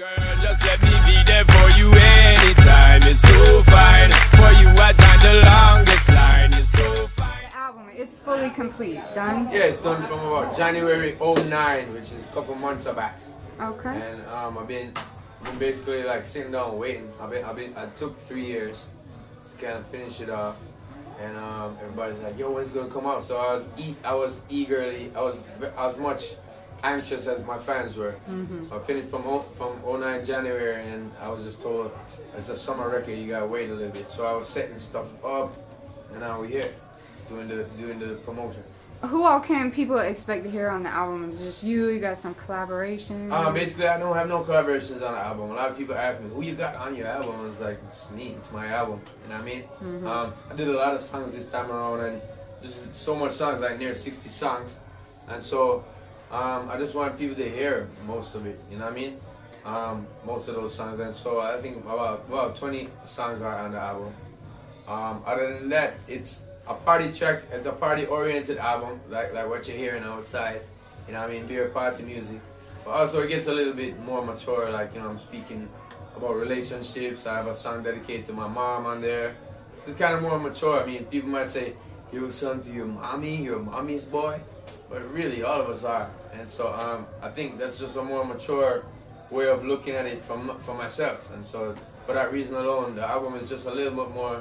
Girl, just let me be there for you anytime. It's so fine. For you, I joined the longest line. It's so fine. The album, it's fully complete, done? Yeah, it's done from about January '09, which is a couple months back. Okay. And I've been basically like sitting down waiting. I took 3 years to kind of finish it off, and everybody's like, "Yo, when's it gonna come out?" So I was much anxious as my fans were. I finished from '09 January, and I was just told it's a summer record. You gotta wait a little bit. So I was setting stuff up, and now we're here doing the promotion. Who all can people expect to hear on the album? Is it just you? You got some collaborations? Basically, I don't have no collaborations on the album. A lot of people ask me, who you got on your album? I was like, it's me, it's my album. You know what I mean? I did a lot of songs this time around, and just so much songs, like near 60 songs. And so I just want people to hear most of it, you know what I mean? Most of those songs. And so I think about 20 songs are on the album. Other than that, it's a party track. It's a party-oriented album, like what you're hearing outside. You know what I mean? Beer party music. But also it gets a little bit more mature, like, you know, I'm speaking about relationships. I have a song dedicated to my mom on there. So it's kind of more mature. I mean, people might say, you have a song to your mommy, you're a mommy's boy. But really, all of us are. And so I think that's just a more mature way of looking at it for myself. And so for that reason alone, the album is just a little bit more,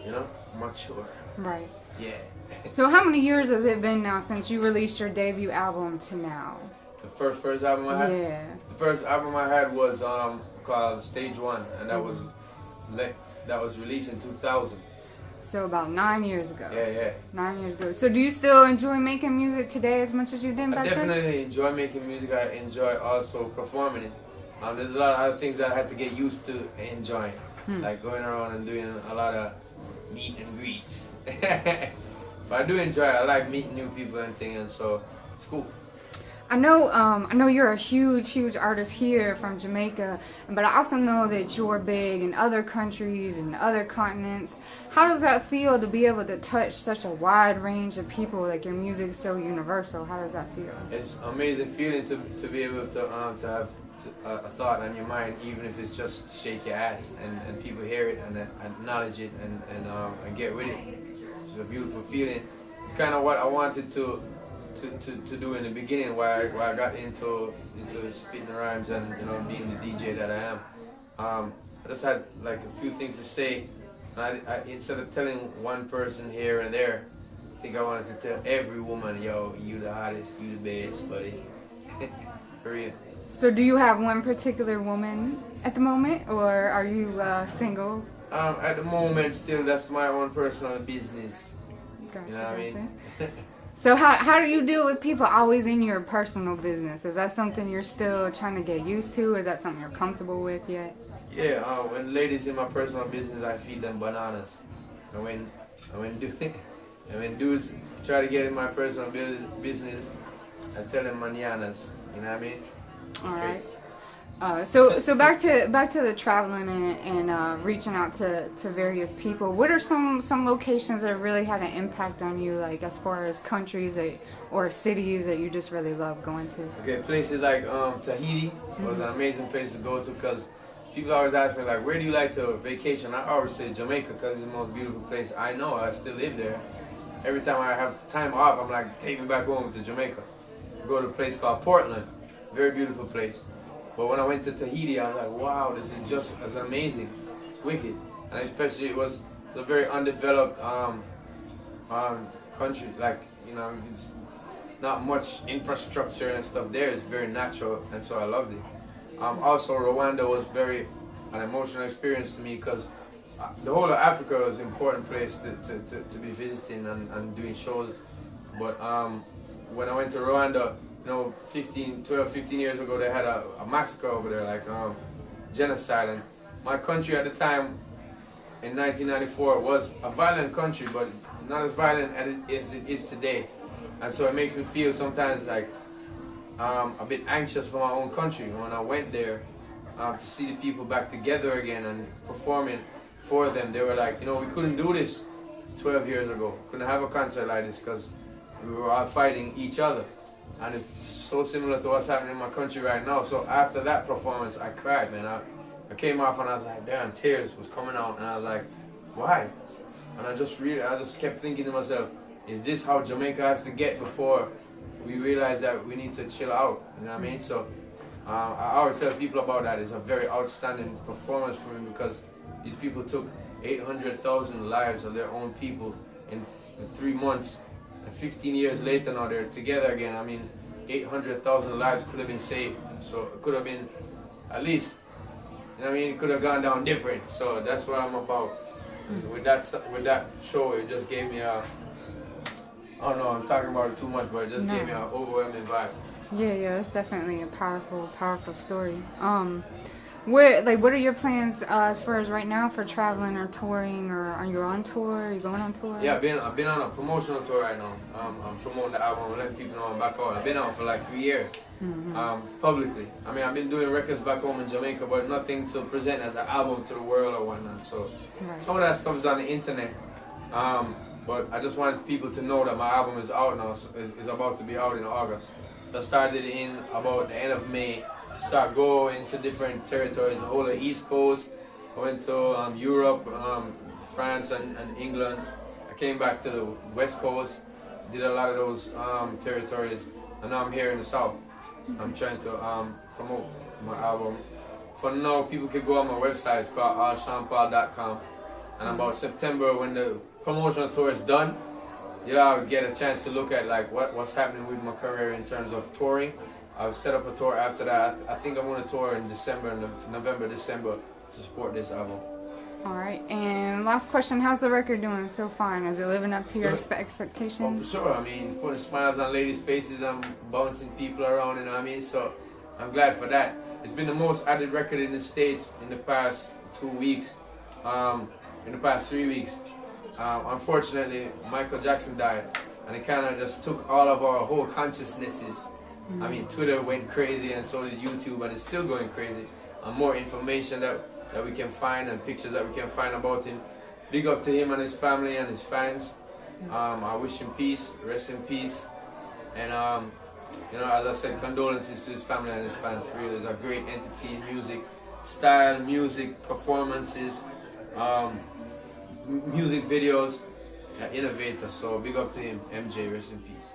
you know, mature. Right. Yeah. So how many years has it been now since you released your debut album to now? The first album I had? Yeah. The first album I had was called Stage 1, and that was released in 2000. So about 9 years ago. Yeah. 9 years ago. So do you still enjoy making music today as much as you did back I then? definitely enjoy making music. I enjoy also performing it. There's a lot of other things that I had to get used to enjoying, like going around and doing a lot of meet and greets. But I do enjoy it. I like meeting new people and things, and so it's cool. I know you're a huge artist here from Jamaica, but I also know that you're big in other countries and other continents. How does that feel to be able to touch such a wide range of people? Like, your music is so universal. How does that feel? It's an amazing feeling to be able to have a thought on your mind, even if it's just shake your ass and people hear it and acknowledge it and get with it. It's a beautiful feeling. It's kind of what I wanted to do in the beginning, why I got into spitting rhymes and, you know, being the DJ that I am. I just had like a few things to say, and I instead of telling one person here and there, I think I wanted to tell every woman, yo, you the hottest, you the best, buddy. For real. So do you have one particular woman at the moment, or are you single? At the moment, still, that's my own personal business. Gotcha, you know what I mean? So how do you deal with people always in your personal business? Is that something you're still trying to get used to? Is that something you're comfortable with yet? Yeah, when ladies in my personal business, I feed them bananas. And when dudes try to get in my personal business, I tell them mananas. You know what I mean? All right. So back to the traveling and reaching out to various people. What are some locations that really had an impact on you, like as far as countries or cities that you just really love going to? Okay, places like Tahiti was an amazing place to go to, because people always ask me, like, where do you like to vacation? I always say Jamaica, because it's the most beautiful place I know. I still live there. Every time I have time off, I'm like, take me back home to Jamaica. Go to a place called Portland. Very beautiful place. But when I went to Tahiti, I was like, wow, this is just as amazing. It's wicked. And especially it was a very undeveloped country. Like, you know, it's not much infrastructure and stuff there. It's very natural, and so I loved it. Also, Rwanda was an emotional experience to me, because the whole of Africa was an important place to be visiting and doing shows. But when I went to Rwanda, you know, 12, 15 years ago, they had a massacre over there, like genocide. And my country at the time, in 1994, was a violent country, but not as violent as it is today. And so it makes me feel sometimes like a bit anxious for my own country. When I went there to see the people back together again and performing for them, they were like, you know, we couldn't do this 12 years ago. Couldn't have a concert like this because we were all fighting each other. and it's so similar to what's happening in my country right now. So after that performance, I cried, man. I came off and I was like, damn, tears was coming out, and I was like, why? And I just kept thinking to myself, is this how Jamaica has to get before we realize that we need to chill out? You know what I mean? So I always tell people about that. It's a very outstanding performance for me, because these people took 800,000 lives of their own people in 3 months, and 15 years later now they're together again. I mean, 800,000 lives could have been saved. So it could have been, at least, you know what I mean, it could have gone down different. So that's what I'm about. With that show, it just gave me a, I don't know, I'm talking about it too much, but it just gave me an overwhelming vibe. Yeah, it's definitely a powerful story. What are your plans as far as right now for traveling or touring, or are you on tour? Are you going on tour? Yeah, I've been on a promotional tour right now. I'm promoting the album, I'm letting people know I'm back out. I've been out for like 3 years, publicly. I mean, I've been doing records back home in Jamaica, but nothing to present as an album to the world or whatnot. So some of that stuff is on the internet. But I just wanted people to know that my album is out now. It's about to be out in August. So I started in about the end of May. Start going to different territories, the whole of the East Coast. I went to Europe, France and England. I came back to the West Coast, did a lot of those territories, and now I'm here in the South. I'm trying to promote my album. For now, people can go on my website. It's called allshawnpaul.com. And about September, when the promotional tour is done, I'll get a chance to look at like what's happening with my career in terms of touring. I'll set up a tour after that. I think I'm going to tour in November, December to support this album. All right, and last question, how's the record doing so far? Is it living up to your expectations? Oh, for sure. I mean, putting smiles on ladies' faces, I'm bouncing people around, you know what I mean? So I'm glad for that. It's been the most added record in the States in the past 2 weeks, in the past 3 weeks. Unfortunately, Michael Jackson died, and it kind of just took all of our whole consciousnesses. I mean, Twitter went crazy, and so did YouTube, and it's still going crazy. And more information that we can find, and pictures that we can find about him. Big up to him and his family and his fans. I wish him peace, rest in peace. And you know, as I said, condolences to his family and his fans. For real, there's a great entity in music, style, music, performances, music videos, innovator. So big up to him, MJ, rest in peace.